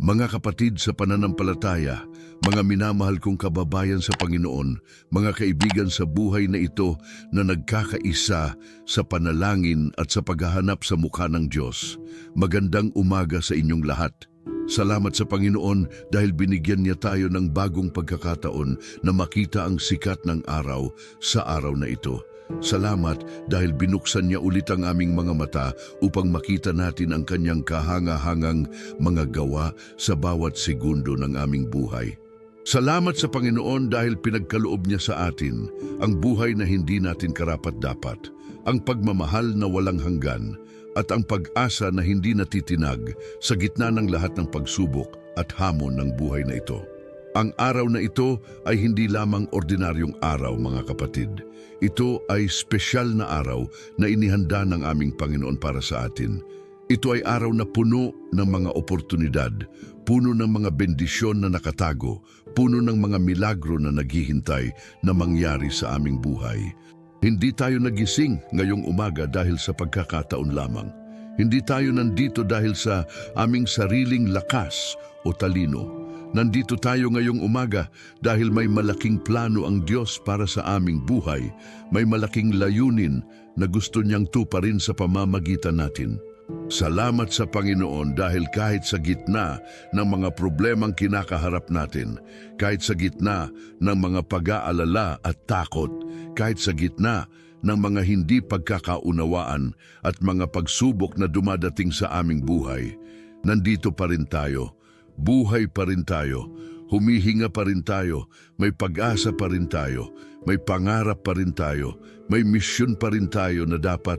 Mga kapatid sa pananampalataya, mga minamahal kong kababayan sa Panginoon, mga kaibigan sa buhay na ito na nagkakaisa sa panalangin at sa paghahanap sa mukha ng Diyos, magandang umaga sa inyong lahat. Salamat sa Panginoon dahil binigyan niya tayo ng bagong pagkakataon na makita ang sikat ng araw sa araw na ito. Salamat dahil binuksan niya ulit ang aming mga mata upang makita natin ang kanyang kahangahangang mga gawa sa bawat segundo ng aming buhay. Salamat sa Panginoon dahil pinagkaloob niya sa atin ang buhay na hindi natin karapat-dapat, ang pagmamahal na walang hanggan, at ang pag-asa na hindi natitinag sa gitna ng lahat ng pagsubok at hamon ng buhay na ito. Ang araw na ito ay hindi lamang ordinaryong araw, mga kapatid. Ito ay espesyal na araw na inihanda ng aming Panginoon para sa atin. Ito ay araw na puno ng mga oportunidad, puno ng mga bendisyon na nakatago, puno ng mga milagro na naghihintay na mangyari sa aming buhay. Hindi tayo nagising ngayong umaga dahil sa pagkakataon lamang. Hindi tayo nandito dahil sa aming sariling lakas o talino. Nandito tayo ngayong umaga dahil may malaking plano ang Diyos para sa aming buhay. May malaking layunin na gusto niyang tuparin sa pamamagitan natin. Salamat sa Panginoon dahil kahit sa gitna ng mga problemang kinakaharap natin, kahit sa gitna ng mga pag-aalala at takot, kahit sa gitna ng mga hindi pagkakaunawaan at mga pagsubok na dumadating sa aming buhay, nandito pa rin tayo. Buhay pa rin tayo, humihinga pa rin tayo, may pag-asa pa rin tayo, may pangarap pa rin tayo, may misyon pa rin tayo na dapat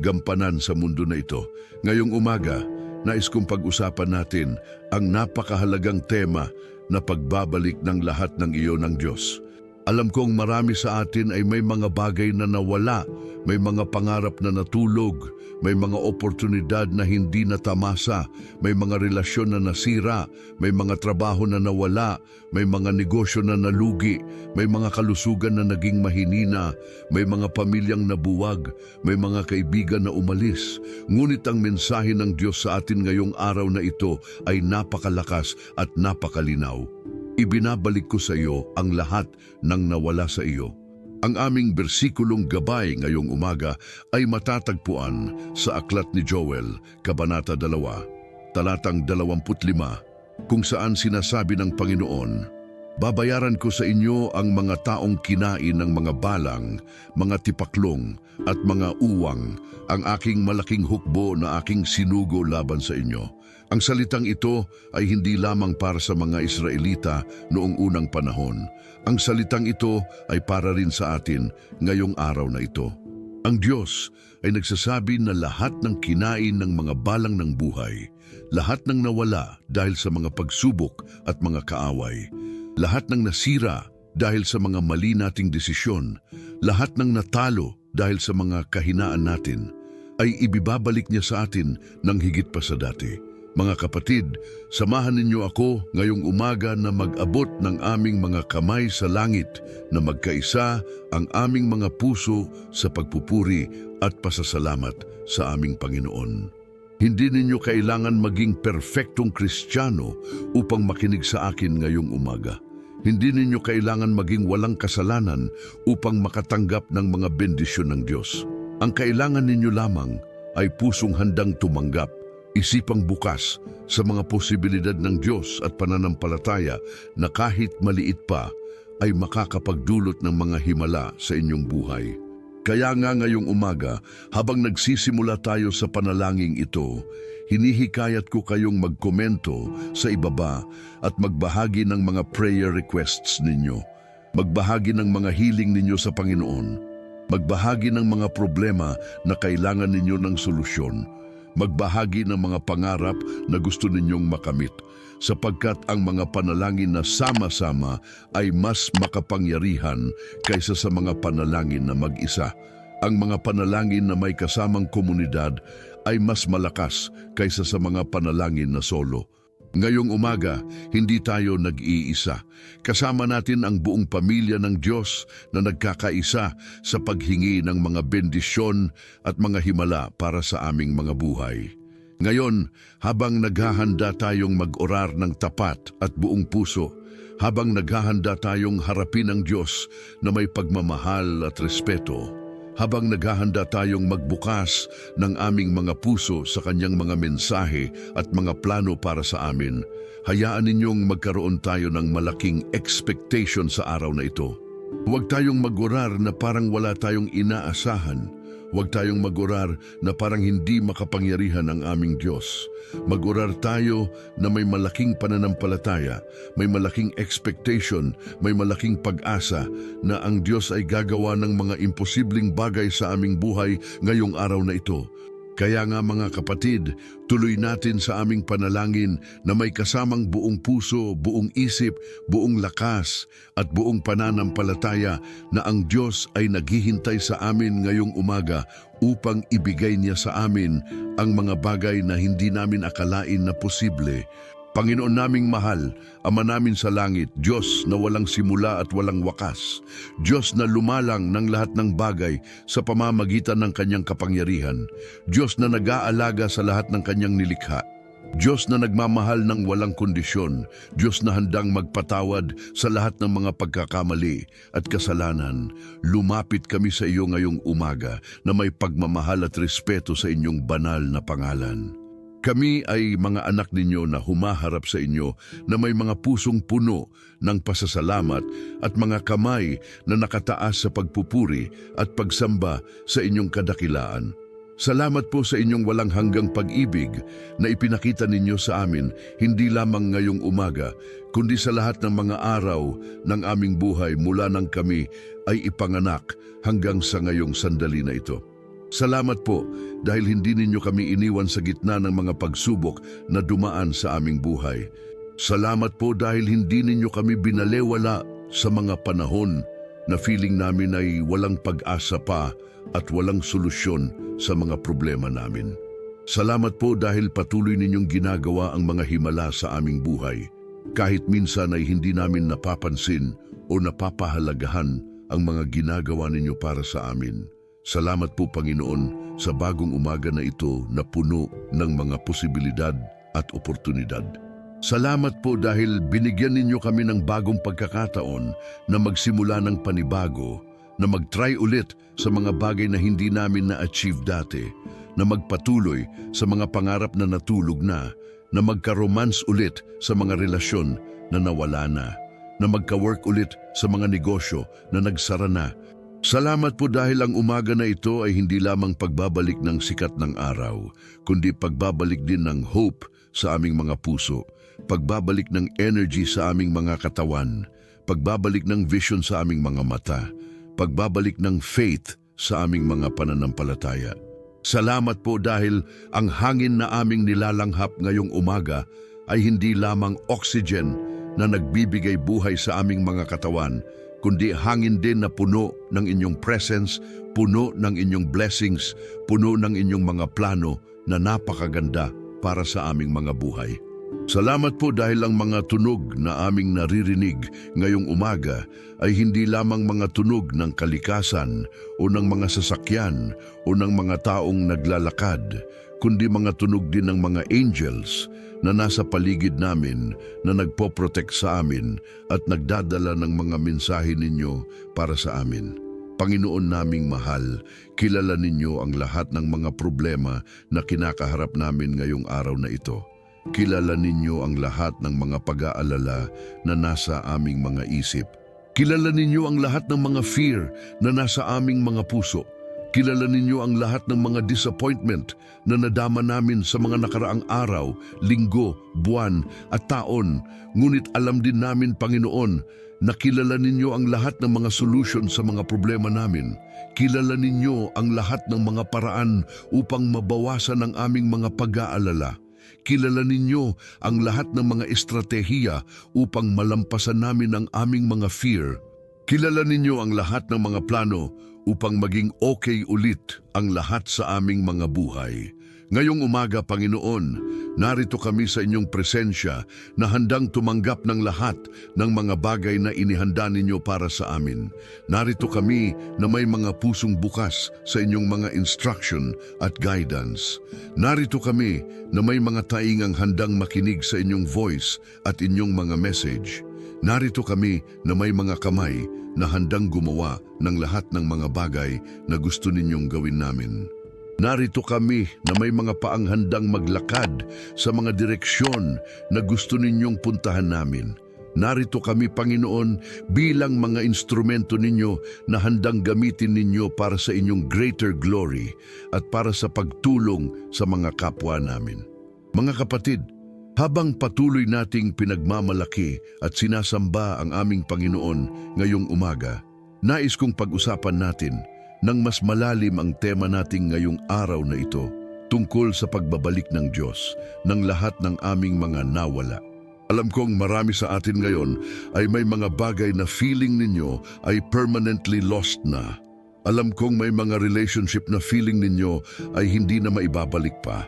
gampanan sa mundo na ito. Ngayong umaga, nais kong pag-usapan natin ang napakahalagang tema na pagbabalik ng lahat ng iyo ng Diyos. Alam kong marami sa atin ay may mga bagay na nawala, may mga pangarap na natulog, may mga oportunidad na hindi natamasa, may mga relasyon na nasira, may mga trabaho na nawala, may mga negosyo na nalugi, may mga kalusugan na naging mahinina, may mga pamilyang nabuwag, may mga kaibigan na umalis. Ngunit ang mensahe ng Diyos sa atin ngayong araw na ito ay napakalakas at napakalinaw. Ibinabalik ko sa iyo ang lahat ng nawala sa iyo. Ang aming bersikulong gabay ngayong umaga ay matatagpuan sa Aklat ni Joel, Kabanata 2, talatang 25, kung saan sinasabi ng Panginoon, "Babayaran ko sa inyo ang mga taong kinain ng mga balang, mga tipaklong at mga uwang, ang aking malaking hukbo na aking sinugo laban sa inyo." Ang salitang ito ay hindi lamang para sa mga Israelita noong unang panahon. Ang salitang ito ay para rin sa atin ngayong araw na ito. Ang Diyos ay nagsasabi na lahat ng kinain ng mga balang ng buhay, lahat ng nawala dahil sa mga pagsubok at mga kaaway, lahat ng nasira dahil sa mga mali nating desisyon, lahat ng natalo dahil sa mga kahinaan natin, ay ibibabalik niya sa atin ng higit pa sa dati. Mga kapatid, samahan ninyo ako ngayong umaga na mag-abot ng aming mga kamay sa langit na magkaisa ang aming mga puso sa pagpupuri at pasasalamat sa aming Panginoon. Hindi ninyo kailangan maging perpektong Kristiyano upang makinig sa akin ngayong umaga. Hindi ninyo kailangan maging walang kasalanan upang makatanggap ng mga bendisyon ng Diyos. Ang kailangan ninyo lamang ay pusong handang tumanggap, isipang bukas sa mga posibilidad ng Diyos at pananampalataya na kahit maliit pa ay makakapagdulot ng mga himala sa inyong buhay. Kaya nga ngayong umaga, habang nagsisimula tayo sa panalangin ito, hinihikayat ko kayong magkomento sa ibaba at magbahagi ng mga prayer requests ninyo. Magbahagi ng mga healing ninyo sa Panginoon. Magbahagi ng mga problema na kailangan ninyo ng solusyon. Magbahagi ng mga pangarap na gusto ninyong makamit, sapagkat ang mga panalangin na sama-sama ay mas makapangyarihan kaysa sa mga panalangin na mag-isa. Ang mga panalangin na may kasamang komunidad ay mas malakas kaysa sa mga panalangin na solo. Ngayong umaga, hindi tayo nag-iisa. Kasama natin ang buong pamilya ng Diyos na nagkakaisa sa paghingi ng mga bendisyon at mga himala para sa aming mga buhay. Ngayon, habang naghahanda tayong mag-orar ng tapat at buong puso, habang naghahanda tayong harapin ang Diyos na may pagmamahal at respeto, habang naghahanda tayong magbukas ng aming mga puso sa kanyang mga mensahe at mga plano para sa amin, hayaan ninyong magkaroon tayo ng malaking expectation sa araw na ito. Huwag tayong mag-orar na parang wala tayong inaasahan. Huwag tayong mag-orar na parang hindi makapangyarihan ang aming Diyos. Mag-orar tayo na may malaking pananampalataya, may malaking expectation, may malaking pag-asa na ang Diyos ay gagawa ng mga imposibleng bagay sa aming buhay ngayong araw na ito. Kaya nga mga kapatid, tuloy natin sa aming panalangin na may kasamang buong puso, buong isip, buong lakas at buong pananampalataya na ang Diyos ay naghihintay sa amin ngayong umaga upang ibigay niya sa amin ang mga bagay na hindi namin akalain na posible. Panginoon naming mahal, Ama namin sa langit, Diyos na walang simula at walang wakas, Diyos na lumalang ng lahat ng bagay sa pamamagitan ng kanyang kapangyarihan, Diyos na nag-aalaga sa lahat ng kanyang nilikha, Diyos na nagmamahal ng walang kondisyon, Diyos na handang magpatawad sa lahat ng mga pagkakamali at kasalanan. Lumapit kami sa iyo ngayong umaga na may pagmamahal at respeto sa inyong banal na pangalan. Kami ay mga anak ninyo na humaharap sa inyo na may mga pusong puno ng pasasalamat at mga kamay na nakataas sa pagpupuri at pagsamba sa inyong kadakilaan. Salamat po sa inyong walang hanggang pag-ibig na ipinakita ninyo sa amin hindi lamang ngayong umaga, kundi sa lahat ng mga araw ng aming buhay mula nang kami ay ipanganak hanggang sa ngayong sandali na ito. Salamat po dahil hindi ninyo kami iniwan sa gitna ng mga pagsubok na dumaan sa aming buhay. Salamat po dahil hindi ninyo kami binalewala sa mga panahon na feeling namin ay walang pag-asa pa at walang solusyon sa mga problema namin. Salamat po dahil patuloy ninyong ginagawa ang mga himala sa aming buhay. Kahit minsan ay hindi namin napapansin o napapahalagahan ang mga ginagawa ninyo para sa amin. Salamat po Panginoon sa bagong umaga na ito na puno ng mga posibilidad at oportunidad. Salamat po dahil binigyan ninyo kami ng bagong pagkakataon na magsimula ng panibago, na mag-try ulit sa mga bagay na hindi namin na-achieve dati, na magpatuloy sa mga pangarap na natulog na magka-romance ulit sa mga relasyon na nawala na magka-work ulit sa mga negosyo na nagsara na. Salamat po dahil ang umaga na ito ay hindi lamang pagbabalik ng sikat ng araw, kundi pagbabalik din ng hope sa aming mga puso, pagbabalik ng energy sa aming mga katawan, pagbabalik ng vision sa aming mga mata, pagbabalik ng faith sa aming mga pananampalataya. Salamat po dahil ang hangin na aming nilalanghap ngayong umaga ay hindi lamang oxygen na nagbibigay buhay sa aming mga katawan, kundi hangin din na puno ng inyong presence, puno ng inyong blessings, puno ng inyong mga plano na napakaganda para sa aming mga buhay. Salamat po dahil ang mga tunog na aming naririnig ngayong umaga ay hindi lamang mga tunog ng kalikasan o ng mga sasakyan o ng mga taong naglalakad, kundi mga tunog din ng mga angels na nasa paligid namin na nagpoprotect sa amin at nagdadala ng mga mensahe ninyo para sa amin. Panginoon naming mahal, kilala ninyo ang lahat ng mga problema na kinakaharap namin ngayong araw na ito. Kilala ninyo ang lahat ng mga pag-aalala na nasa aming mga isip. Kilala ninyo ang lahat ng mga fear na nasa aming mga puso. Kilala ninyo ang lahat ng mga disappointment na nadama namin sa mga nakaraang araw, linggo, buwan at taon. Ngunit alam din namin, Panginoon, na kilala ninyo ang lahat ng mga solution sa mga problema namin. Kilala ninyo ang lahat ng mga paraan upang mabawasan ang aming mga pag-aalala. Kilala ninyo ang lahat ng mga estratehiya upang malampasan namin ang aming mga fear. Kilala ninyo ang lahat ng mga plano upang maging okay ulit ang lahat sa aming mga buhay. Ngayong umaga, Panginoon, narito kami sa inyong presensya na handang tumanggap ng lahat ng mga bagay na inihanda ninyo para sa amin. Narito kami na may mga pusong bukas sa inyong mga instruction at guidance. Narito kami na may mga taingang handang makinig sa inyong voice at inyong mga message. Narito kami na may mga kamay na handang gumawa ng lahat ng mga bagay na gusto ninyong gawin namin. Narito kami na may mga paang handang maglakad sa mga direksyon na gusto ninyong puntahan namin. Narito kami, Panginoon, bilang mga instrumento ninyo na handang gamitin ninyo para sa inyong greater glory at para sa pagtulong sa mga kapwa namin. Mga kapatid, habang patuloy nating pinagmamalaki at sinasamba ang aming Panginoon ngayong umaga, nais kong pag-usapan natin nang mas malalim ang tema nating ngayong araw na ito tungkol sa pagbabalik ng Diyos ng lahat ng aming mga nawala. Alam kong marami sa atin ngayon ay may mga bagay na feeling ninyo ay permanently lost na. Alam kong may mga relationship na feeling ninyo ay hindi na maibabalik pa.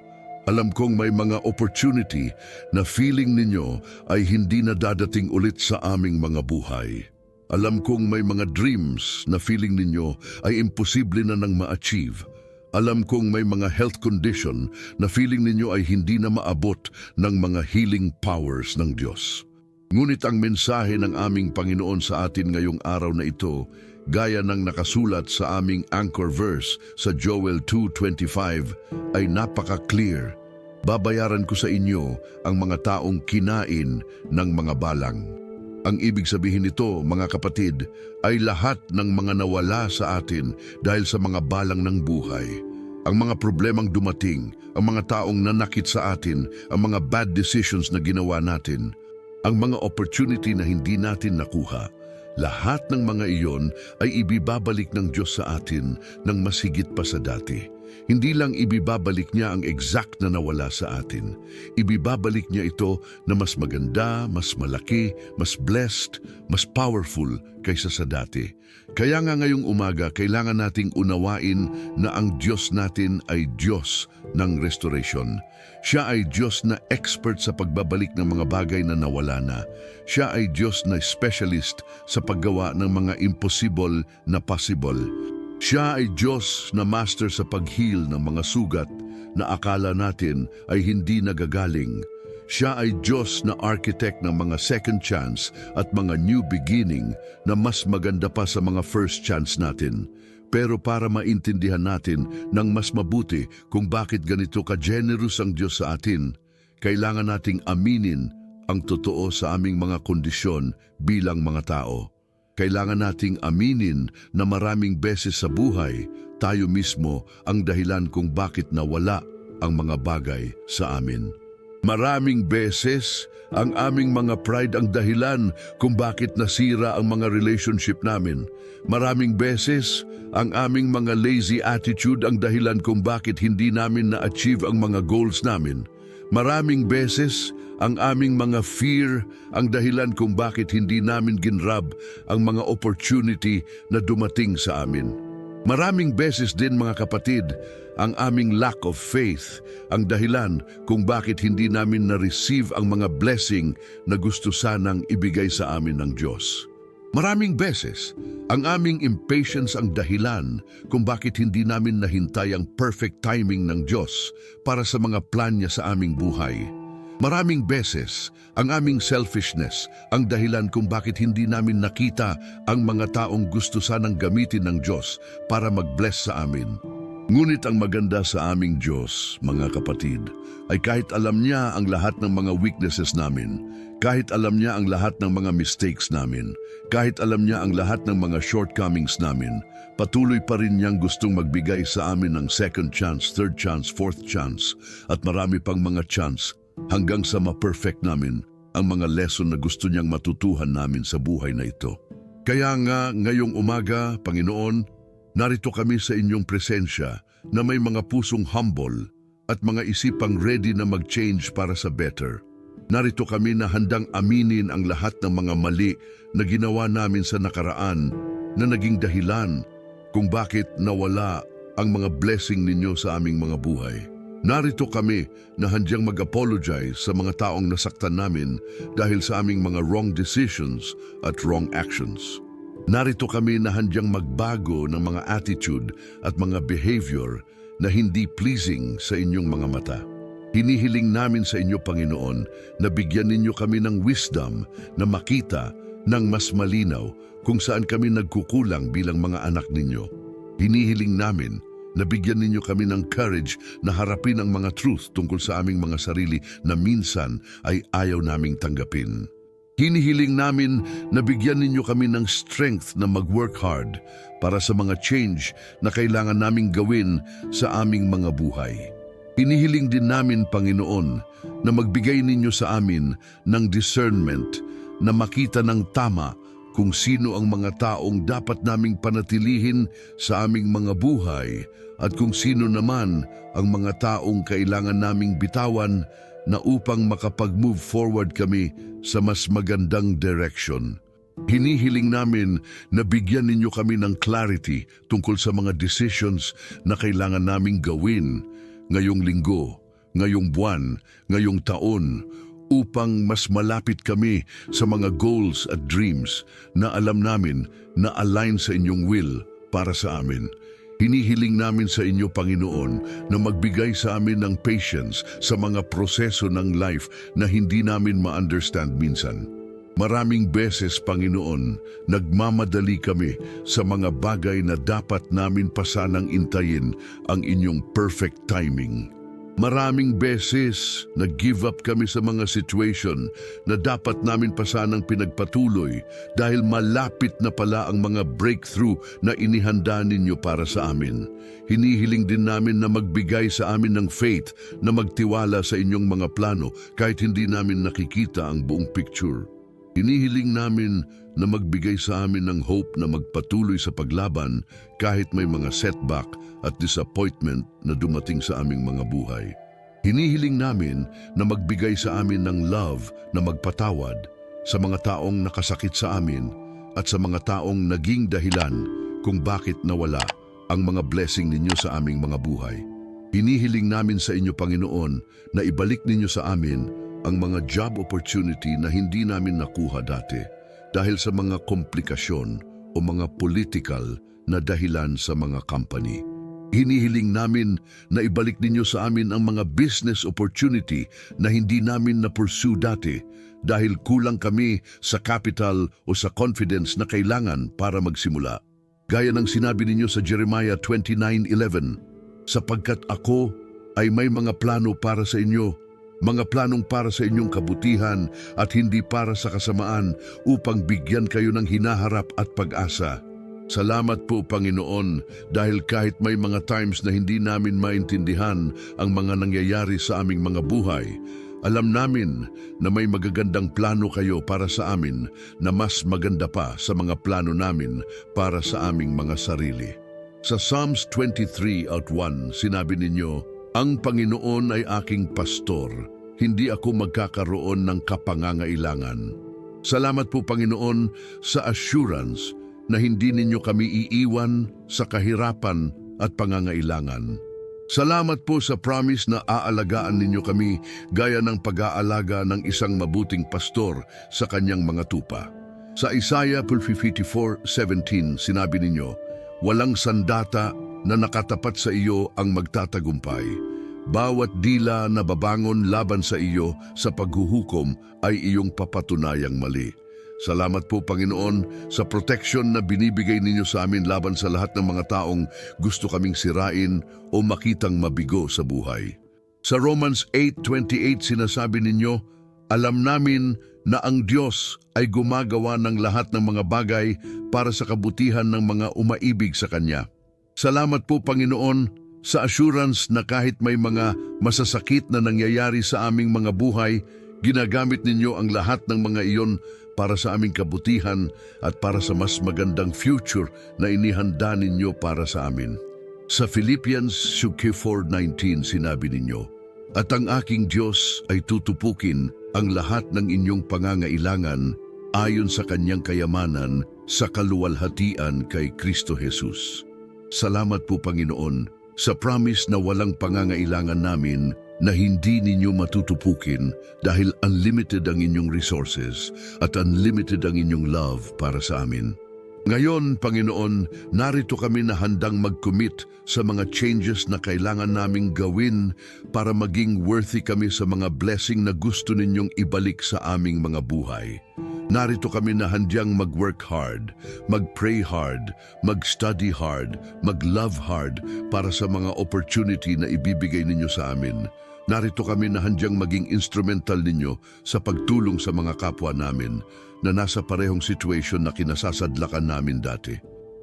Alam kong may mga opportunity na feeling ninyo ay hindi na dadating ulit sa aming mga buhay. Alam kong may mga dreams na feeling ninyo ay imposible na nang ma-achieve. Alam kong may mga health condition na feeling ninyo ay hindi na maabot ng mga healing powers ng Diyos. Ngunit ang mensahe ng aming Panginoon sa atin ngayong araw na ito, gaya ng nakasulat sa aming anchor verse sa Joel 2:25, ay napaka-clear. Babayaran ko sa inyo ang mga taong kinain ng mga balang. Ang ibig sabihin nito, mga kapatid, ay lahat ng mga nawala sa atin dahil sa mga balang ng buhay. Ang mga problemang dumating, ang mga taong nanakit sa atin, ang mga bad decisions na ginawa natin, ang mga opportunity na hindi natin nakuha, lahat ng mga iyon ay ibibabalik ng Diyos sa atin ng mas higit pa sa dati. Hindi lang ibibabalik niya ang exact na nawala sa atin. Ibibabalik niya ito na mas maganda, mas malaki, mas blessed, mas powerful kaysa sa dati. Kaya nga ngayong umaga, kailangan nating unawain na ang Diyos natin ay Diyos ng restoration. Siya ay Diyos na expert sa pagbabalik ng mga bagay na nawala na. Siya ay Diyos na specialist sa paggawa ng mga impossible na possible. Siya ay Diyos na master sa pag-heal ng mga sugat na akala natin ay hindi nagagaling. Siya ay Diyos na architect ng mga second chance at mga new beginning na mas maganda pa sa mga first chance natin. Pero para maintindihan natin ng mas mabuti kung bakit ganito ka-generous ang Diyos sa atin, kailangan nating aminin ang totoo sa aming mga kondisyon bilang mga tao. Kailangan nating aminin na maraming beses sa buhay, tayo mismo ang dahilan kung bakit nawala ang mga bagay sa amin. Maraming beses, ang aming mga pride ang dahilan kung bakit nasira ang mga relationship namin. Maraming beses, ang aming mga lazy attitude ang dahilan kung bakit hindi namin na-achieve ang mga goals namin. Maraming beses, ang aming mga fear ang dahilan kung bakit hindi namin ginrab ang mga opportunity na dumating sa amin. Maraming beses din, mga kapatid, ang aming lack of faith ang dahilan kung bakit hindi namin na-receive ang mga blessing na gusto sanang ibigay sa amin ng Diyos. Maraming beses, ang aming impatience ang dahilan kung bakit hindi namin nahintay ang perfect timing ng Diyos para sa mga plan niya sa aming buhay. Maraming beses, ang aming selfishness ang dahilan kung bakit hindi namin nakita ang mga taong gusto sanang gamitin ng Diyos para mag-bless sa amin. Ngunit ang maganda sa aming Diyos, mga kapatid, ay kahit alam niya ang lahat ng mga weaknesses namin, kahit alam niya ang lahat ng mga mistakes namin, kahit alam niya ang lahat ng mga shortcomings namin, patuloy pa rin niyang gustong magbigay sa amin ng second chance, third chance, fourth chance, at marami pang mga chance hanggang sa ma-perfect namin ang mga lesson na gusto niyang matutuhan namin sa buhay na ito. Kaya nga ngayong umaga, Panginoon, narito kami sa inyong presensya na may mga pusong humble at mga isipang ready na mag-change para sa better. Narito kami na handang aminin ang lahat ng mga mali na ginawa namin sa nakaraan na naging dahilan kung bakit nawala ang mga blessing ninyo sa aming mga buhay. Narito kami na handyang mag-apologize sa mga taong nasaktan namin dahil sa aming mga wrong decisions at wrong actions. Narito kami na handyang magbago ng mga attitude at mga behavior na hindi pleasing sa inyong mga mata. Hinihiling namin sa inyo, Panginoon, na bigyan ninyo kami ng wisdom na makita ng mas malinaw kung saan kami nagkukulang bilang mga anak ninyo. Hinihiling namin na bigyan ninyo kami ng courage na harapin ang mga truth tungkol sa aming mga sarili na minsan ay ayaw naming tanggapin. Hinihiling namin na bigyan ninyo kami ng strength na mag-work hard para sa mga change na kailangan naming gawin sa aming mga buhay. Hinihiling din namin, Panginoon, na magbigay ninyo sa amin ng discernment na makita ng tama kung sino ang mga taong dapat naming panatilihin sa aming mga buhay at kung sino naman ang mga taong kailangan naming bitawan na upang makapag-move forward kami sa mas magandang direction. Hinihiling namin na bigyan ninyo kami ng clarity tungkol sa mga decisions na kailangan naming gawin ngayong linggo, ngayong buwan, ngayong taon, upang mas malapit kami sa mga goals at dreams na alam namin na align sa inyong will para sa amin. Hinihiling namin sa inyo, Panginoon, na magbigay sa amin ng patience sa mga proseso ng life na hindi namin ma-understand minsan. Maraming beses, Panginoon, nagmamadali kami sa mga bagay na dapat namin pa sanang intayin ang inyong perfect timing. Maraming beses nag-give up kami sa mga situation na dapat namin pa sanang pinagpatuloy dahil malapit na pala ang mga breakthrough na inihanda ninyo para sa amin. Hinihiling din namin na magbigay sa amin ng faith na magtiwala sa inyong mga plano kahit hindi namin nakikita ang buong picture. Hinihiling namin na magbigay sa amin ng hope na magpatuloy sa paglaban kahit may mga setback at disappointment na dumating sa aming mga buhay. Hinihiling namin na magbigay sa amin ng love na magpatawad sa mga taong nakasakit sa amin at sa mga taong naging dahilan kung bakit nawala ang mga blessing ninyo sa aming mga buhay. Hinihiling namin sa inyo, Panginoon, na ibalik ninyo sa amin ang mga job opportunity na hindi namin nakuha dati dahil sa mga komplikasyon o mga political na dahilan sa mga company. Hinihiling namin na ibalik ninyo sa amin ang mga business opportunity na hindi namin na-pursue dati dahil kulang kami sa capital o sa confidence na kailangan para magsimula. Gaya ng sinabi ninyo sa Jeremiah 29:11, sapagkat ako ay may mga plano para sa inyo, mga planong para sa inyong kabutihan at hindi para sa kasamaan upang bigyan kayo ng hinaharap at pag-asa. Salamat po, Panginoon, dahil kahit may mga times na hindi namin maintindihan ang mga nangyayari sa aming mga buhay, alam namin na may magagandang plano kayo para sa amin na mas maganda pa sa mga plano namin para sa aming mga sarili. Sa Psalms 23:1, sinabi ninyo, ang Panginoon ay aking pastor, hindi ako magkakaroon ng kapangangailangan. Salamat po, Panginoon, sa assurance na hindi ninyo kami iiwan sa kahirapan at pangangailangan. Salamat po sa promise na aalagaan ninyo kami gaya ng pag-aalaga ng isang mabuting pastor sa kanyang mga tupa. Sa Isaiah 54:17, sinabi ninyo, walang sandata na nakatapat sa iyo ang magtatagumpay. Bawat dila na babangon laban sa iyo sa paghuhukom ay iyong papatunayang mali. Salamat po, Panginoon, sa protection na binibigay ninyo sa amin laban sa lahat ng mga taong gusto kaming sirain o makitang mabigo sa buhay. Sa Romans 8:28 sinasabi ninyo, alam namin na ang Diyos ay gumagawa ng lahat ng mga bagay para sa kabutihan ng mga umaibig sa Kanya. Salamat po, Panginoon, sa assurance na kahit may mga masasakit na nangyayari sa aming mga buhay, ginagamit ninyo ang lahat ng mga iyon para sa aming kabutihan at para sa mas magandang future na inihanda ninyo para sa amin. Sa Philippians 4:19 sinabi ninyo, at ang aking Diyos ay tutupukin ang lahat ng inyong pangangailangan ayon sa kanyang kayamanan sa kaluwalhatian kay Kristo Jesus. Salamat po, Panginoon, sa promise na walang pangangailangan namin na hindi ninyo matutupukin dahil unlimited ang inyong resources at unlimited ang inyong love para sa amin. Ngayon, Panginoon, narito kami na handang mag-commit sa mga changes na kailangan naming gawin para maging worthy kami sa mga blessing na gusto ninyong ibalik sa aming mga buhay. Narito kami na handang mag-work hard, mag-pray hard, mag-study hard, mag-love hard para sa mga opportunity na ibibigay ninyo sa amin. Narito kami na handang maging instrumental ninyo sa pagtulong sa mga kapwa namin na nasa parehong situation na kinasasadlakan namin dati.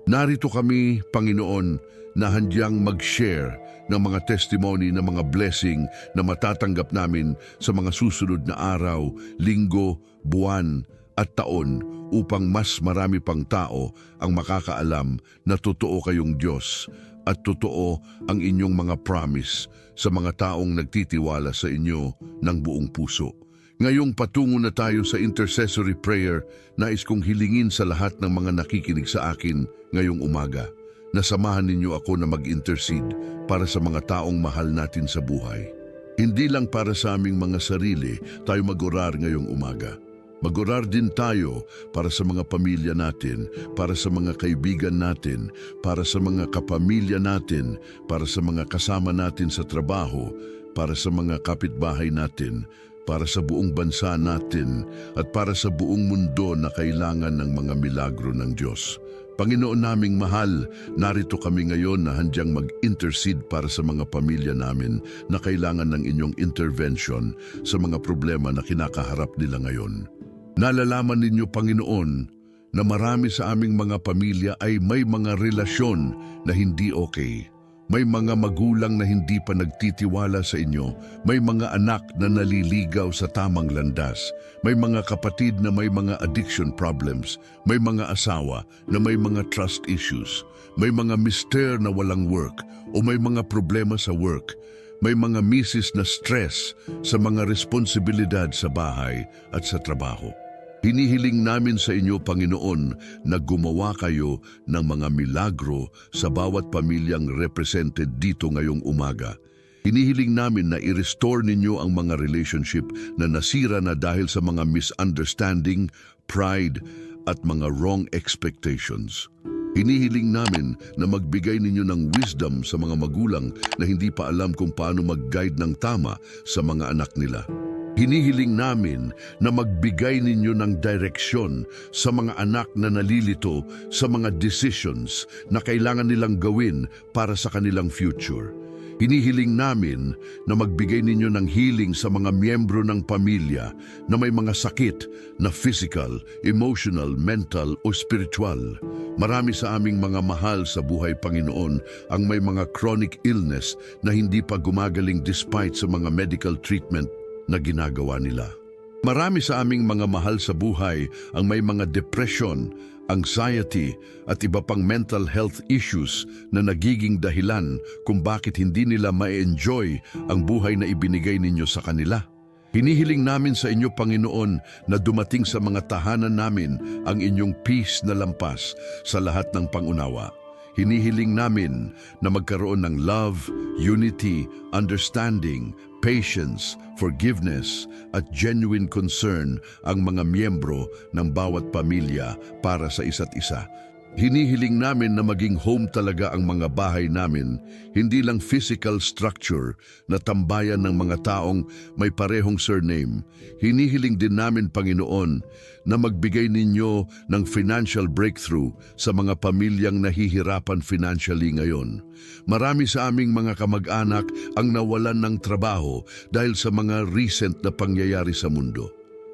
Narito kami, Panginoon, na handang mag-share ng mga testimony ng mga blessing na matatanggap namin sa mga susunod na araw, linggo, buwan at taon upang mas marami pang tao ang makakaalam na totoo kayong Diyos at totoo ang inyong mga promise sa mga taong nagtitiwala sa inyo ng buong puso. Ngayong patungo na tayo sa intercessory prayer, nais kong hilingin sa lahat ng mga nakikinig sa akin ngayong umaga na samahan ninyo ako na mag-intercede para sa mga taong mahal natin sa buhay. Hindi lang para sa aming mga sarili tayo mag-orar ngayong umaga. Mag-orar din tayo para sa mga pamilya natin, para sa mga kaibigan natin, para sa mga kapamilya natin, para sa mga kasama natin sa trabaho, para sa mga kapitbahay natin, para sa buong bansa natin, at para sa buong mundo na kailangan ng mga milagro ng Diyos. Panginoon naming mahal, narito kami ngayon na handang mag-intercede para sa mga pamilya namin na kailangan ng inyong intervention sa mga problema na kinakaharap nila ngayon. Nalalaman ninyo, Panginoon, na marami sa aming mga pamilya ay may mga relasyon na hindi okay. May mga magulang na hindi pa nagtitiwala sa inyo. May mga anak na naliligaw sa tamang landas. May mga kapatid na may mga addiction problems. May mga asawa na may mga trust issues. May mga mister na walang work o may mga problema sa work. May mga misis na stress sa mga responsibilidad sa bahay at sa trabaho. Hinihiling namin sa inyo, Panginoon, na gumawa kayo ng mga milagro sa bawat pamilyang represented dito ngayong umaga. Hinihiling namin na i-restore ninyo ang mga relationship na nasira na dahil sa mga misunderstanding, pride, at mga wrong expectations. Hinihiling namin na magbigay ninyo ng wisdom sa mga magulang na hindi pa alam kung paano mag-guide ng tama sa mga anak nila. Hinihiling namin na magbigay ninyo ng direksyon sa mga anak na nalilito sa mga decisions na kailangan nilang gawin para sa kanilang future. Hinihiling namin na magbigay ninyo ng healing sa mga miyembro ng pamilya na may mga sakit na physical, emotional, mental o spiritual. Marami sa aming mga mahal sa buhay, Panginoon, ang may mga chronic illness na hindi pa gumagaling despite sa mga medical treatment na ginagawa nila. Marami sa aming mga mahal sa buhay ang may mga depression, anxiety at iba pang mental health issues na nagiging dahilan kung bakit hindi nila ma-enjoy ang buhay na ibinigay ninyo sa kanila. Hinihiling namin sa inyo, Panginoon, na dumating sa mga tahanan namin ang inyong peace na lampas sa lahat ng pangunawa. Hinihiling namin na magkaroon ng love, unity, understanding, patience, forgiveness at genuine concern ang mga miyembro ng bawat pamilya para sa isa't isa. Hinihiling namin na maging home talaga ang mga bahay namin, hindi lang physical structure na tambayan ng mga taong may parehong surname. Hinihiling din namin, Panginoon, na magbigay ninyo ng financial breakthrough sa mga pamilyang nahihirapan financially ngayon. Marami sa aming mga kamag-anak ang nawalan ng trabaho dahil sa mga recent na pangyayari sa mundo.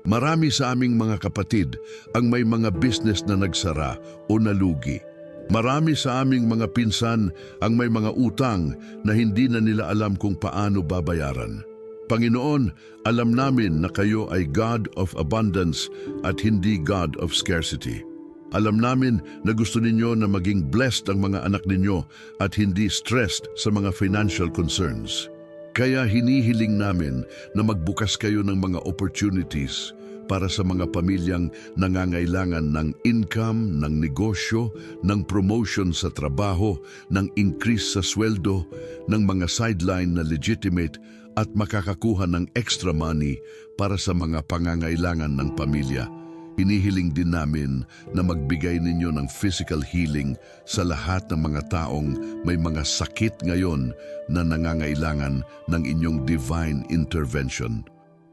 Marami sa aming mga kapatid ang may mga business na nagsara o nalugi. Marami sa aming mga pinsan ang may mga utang na hindi na nila alam kung paano babayaran. Panginoon, alam namin na kayo ay God of abundance at hindi God of scarcity. Alam namin na gusto ninyo na maging blessed ang mga anak ninyo at hindi stressed sa mga financial concerns. Kaya hinihiling namin na magbukas kayo ng mga opportunities, para sa mga pamilyang nangangailangan ng income, ng negosyo, ng promotion sa trabaho, ng increase sa sweldo, ng mga sideline na legitimate at makakakuha ng extra money para sa mga pangangailangan ng pamilya. Hinihiling din namin na magbigay ninyo ng physical healing sa lahat ng mga taong may mga sakit ngayon na nangangailangan ng inyong divine intervention.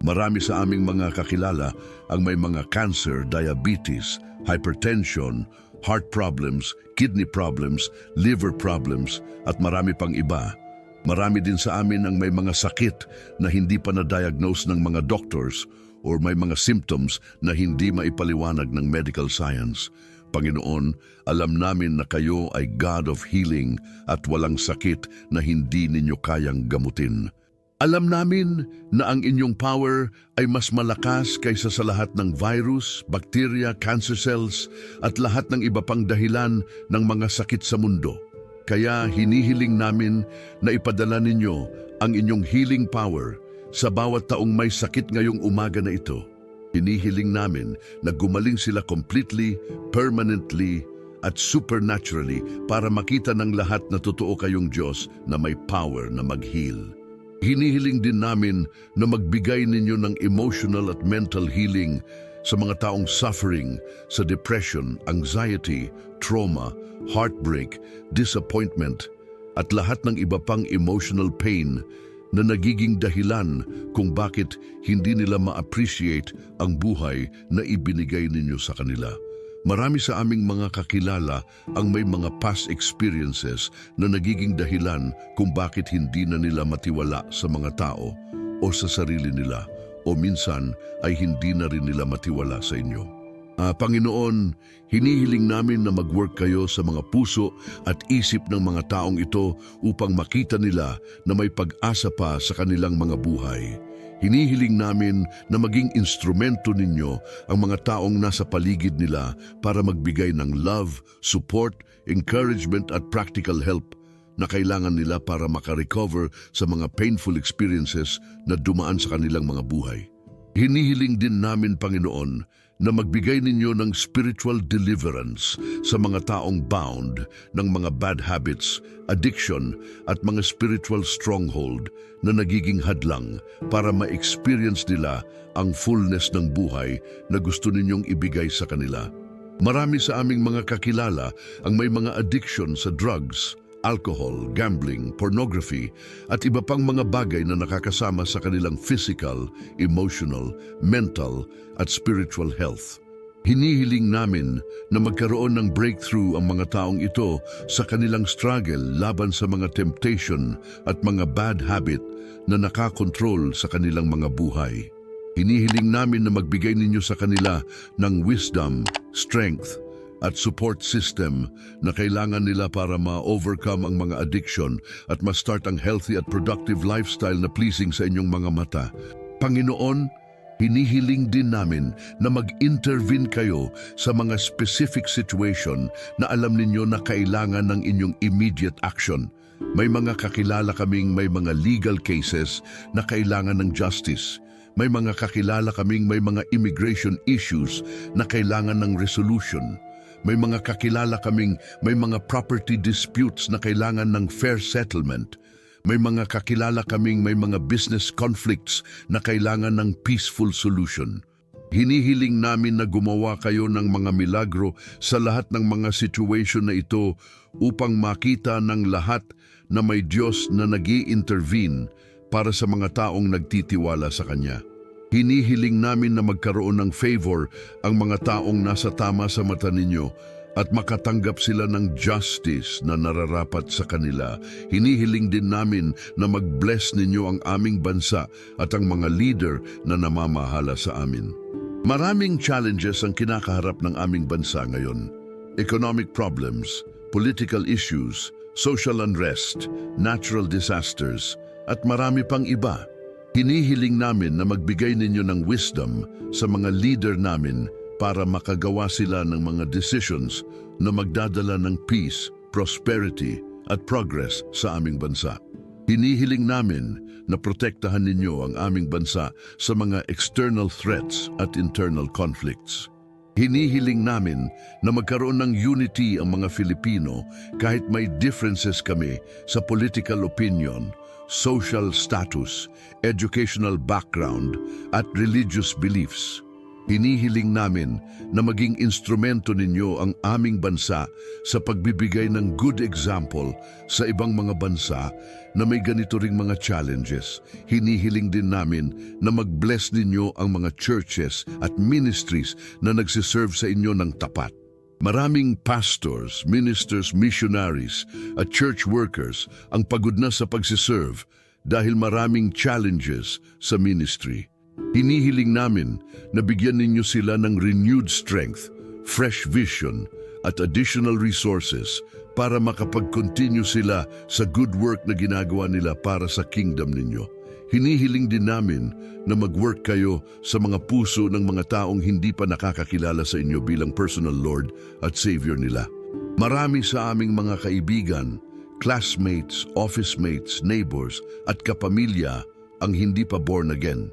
Marami sa aming mga kakilala ang may mga cancer, diabetes, hypertension, heart problems, kidney problems, liver problems at marami pang iba. Marami din sa amin ang may mga sakit na hindi pa na-diagnose ng mga doctors or may mga symptoms na hindi maipaliwanag ng medical science. Panginoon, alam namin na kayo ay God of healing at walang sakit na hindi ninyo kayang gamutin. Alam namin na ang inyong power ay mas malakas kaysa sa lahat ng virus, bacteria, cancer cells at lahat ng iba pang dahilan ng mga sakit sa mundo. Kaya hinihiling namin na ipadala ninyo ang inyong healing power sa bawat taong may sakit ngayong umaga na ito. Hinihiling namin na gumaling sila completely, permanently, at supernaturally para makita ng lahat na totoo kayong Diyos na may power na mag-heal. Hinihiling din namin na magbigay ninyo ng emotional at mental healing sa mga taong suffering sa depression, anxiety, trauma, heartbreak, disappointment, at lahat ng iba pang emotional pain na nagiging dahilan kung bakit hindi nila ma-appreciate ang buhay na ibinigay ninyo sa kanila. Marami sa aming mga kakilala ang may mga past experiences na nagiging dahilan kung bakit hindi na nila matiwala sa mga tao o sa sarili nila o minsan ay hindi na rin nila matiwala sa inyo. Panginoon, hinihiling namin na mag-work kayo sa mga puso at isip ng mga taong ito upang makita nila na may pag-asa pa sa kanilang mga buhay. Hinihiling namin na maging instrumento ninyo ang mga taong nasa paligid nila para magbigay ng love, support, encouragement at practical help na kailangan nila para makarecover sa mga painful experiences na dumaan sa kanilang mga buhay. Hinihiling din namin, Panginoon, na magbigay ninyo ng spiritual deliverance sa mga taong bound ng mga bad habits, addiction at mga spiritual stronghold na nagiging hadlang para ma-experience nila ang fullness ng buhay na gusto ninyong ibigay sa kanila. Marami sa aming mga kakilala ang may mga addiction sa drugs, alcohol, gambling, pornography at iba pang mga bagay na nakakasama sa kanilang physical, emotional, mental at spiritual health. Hinihiling namin na magkaroon ng breakthrough ang mga taong ito sa kanilang struggle laban sa mga temptation at mga bad habit na nakakontrol sa kanilang mga buhay. Hinihiling namin na magbigay ninyo sa kanila ng wisdom, strength, at support system na kailangan nila para ma-overcome ang mga addiction at ma-start ang healthy at productive lifestyle na pleasing sa inyong mga mata. Panginoon, hinihiling din namin na mag-intervene kayo sa mga specific situation na alam ninyo na kailangan ng inyong immediate action. May mga kakilala kaming may mga legal cases na kailangan ng justice. May mga kakilala kaming may mga immigration issues na kailangan ng resolution. May mga kakilala kaming may mga property disputes na kailangan ng fair settlement. May mga kakilala kaming may mga business conflicts na kailangan ng peaceful solution. Hinihiling namin na gumawa kayo ng mga milagro sa lahat ng mga situation na ito upang makita ng lahat na may Diyos na nag-i-intervene para sa mga taong nagtitiwala sa Kanya. Hinihiling namin na magkaroon ng favor ang mga taong nasa tama sa mata ninyo at makatanggap sila ng justice na nararapat sa kanila. Hinihiling din namin na mag-bless ninyo ang aming bansa at ang mga leader na namamahala sa amin. Maraming challenges ang kinakaharap ng aming bansa ngayon. Economic problems, political issues, social unrest, natural disasters, at marami pang iba. Hinihiling namin na magbigay ninyo ng wisdom sa mga leader namin para makagawa sila ng mga decisions na magdadala ng peace, prosperity at progress sa aming bansa. Hinihiling namin na protektahan ninyo ang aming bansa sa mga external threats at internal conflicts. Hinihiling namin na magkaroon ng unity ang mga Filipino kahit may differences kami sa political opinion, social status, educational background at religious beliefs. Hinihiling namin na maging instrumento ninyo ang aming bansa sa pagbibigay ng good example sa ibang mga bansa na may ganito ring mga challenges. Hinihiling din namin na mag-bless ninyo ang mga churches at ministries na nagsiserve sa inyo ng tapat. Maraming pastors, ministers, missionaries at church workers ang pagod na sa pagsiserve dahil maraming challenges sa ministry. Hinihiling namin na bigyan ninyo sila ng renewed strength, fresh vision at additional resources para makapag-continue sila sa good work na ginagawa nila para sa kingdom ninyo. Hinihiling din namin na mag-work kayo sa mga puso ng mga taong hindi pa nakakakilala sa inyo bilang personal Lord at Savior nila. Marami sa aming mga kaibigan, classmates, office mates, neighbors at kapamilya ang hindi pa born again.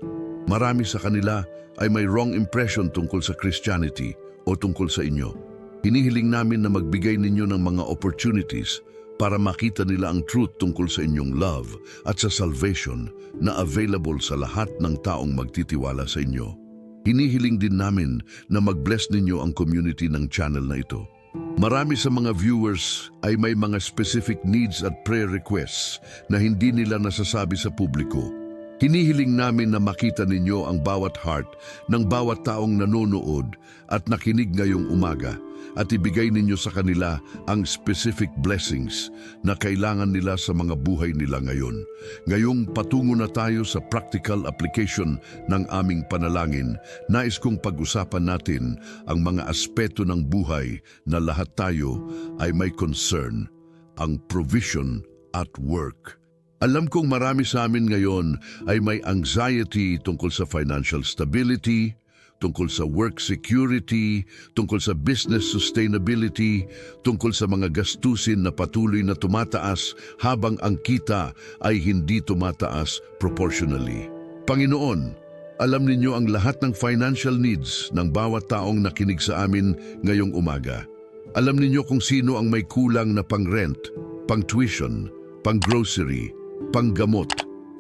Marami sa kanila ay may wrong impression tungkol sa Christianity o tungkol sa inyo. Hinihiling namin na magbigay ninyo ng mga opportunities para makita nila ang truth tungkol sa inyong love at sa salvation na available sa lahat ng taong magtitiwala sa inyo. Hinihiling din namin na mag-bless ninyo ang community ng channel na ito. Marami sa mga viewers ay may mga specific needs at prayer requests na hindi nila nasasabi sa publiko. Hinihiling namin na makita ninyo ang bawat heart ng bawat taong nanonood at nakinig ngayong umaga at ibigay ninyo sa kanila ang specific blessings na kailangan nila sa mga buhay nila ngayon. Ngayong patungo na tayo sa practical application ng aming panalangin, nais kong pag-usapan natin ang mga aspeto ng buhay na lahat tayo ay may concern, ang provision at work. Alam kong marami sa amin ngayon ay may anxiety tungkol sa financial stability, tungkol sa work security, tungkol sa business sustainability, tungkol sa mga gastusin na patuloy na tumataas habang ang kita ay hindi tumataas proportionally. Panginoon, alam ninyo ang lahat ng financial needs ng bawat taong nakinig sa amin ngayong umaga. Alam ninyo kung sino ang may kulang na pang-rent, pang-tuition, pang-grocery, panggamot,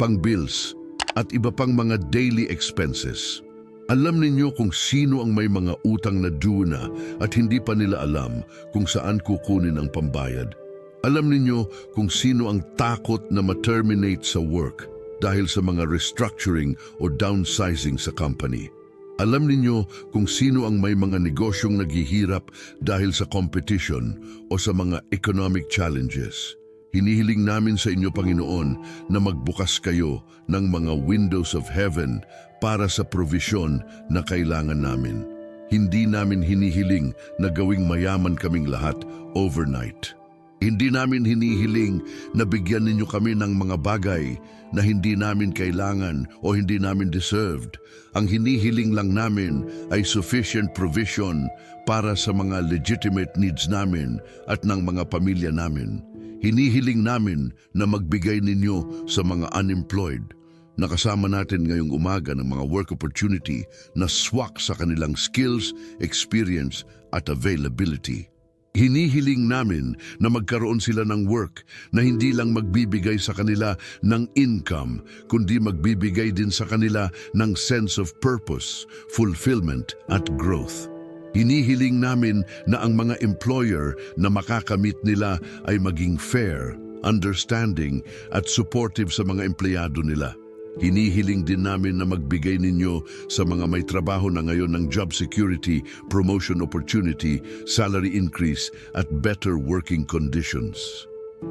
pang-bills, at iba pang mga daily expenses. Alam ninyo kung sino ang may mga utang na due na at hindi pa nila alam kung saan kukunin ang pambayad. Alam ninyo kung sino ang takot na ma-terminate sa work dahil sa mga restructuring o downsizing sa company. Alam ninyo kung sino ang may mga negosyong naghihirap dahil sa competition o sa mga economic challenges. Hinihiling namin sa inyo, Panginoon, na magbukas kayo ng mga windows of heaven para sa provision na kailangan namin. Hindi namin hinihiling na gawing mayaman kaming lahat overnight. Hindi namin hinihiling na bigyan ninyo kami ng mga bagay na hindi namin kailangan o hindi namin deserved. Ang hinihiling lang namin ay sufficient provision para sa mga legitimate needs namin at ng mga pamilya namin. Hinihiling namin na magbigay ninyo sa mga unemployed. Nakasama natin ngayong umaga ng mga work opportunity na swak sa kanilang skills, experience at availability. Hinihiling namin na magkaroon sila ng work na hindi lang magbibigay sa kanila ng income, kundi magbibigay din sa kanila ng sense of purpose, fulfillment at growth. Hinihiling namin na ang mga employer na makakamit nila ay maging fair, understanding at supportive sa mga empleyado nila. Hinihiling din namin na magbigay ninyo sa mga may trabaho na ngayon ng job security, promotion opportunity, salary increase at better working conditions.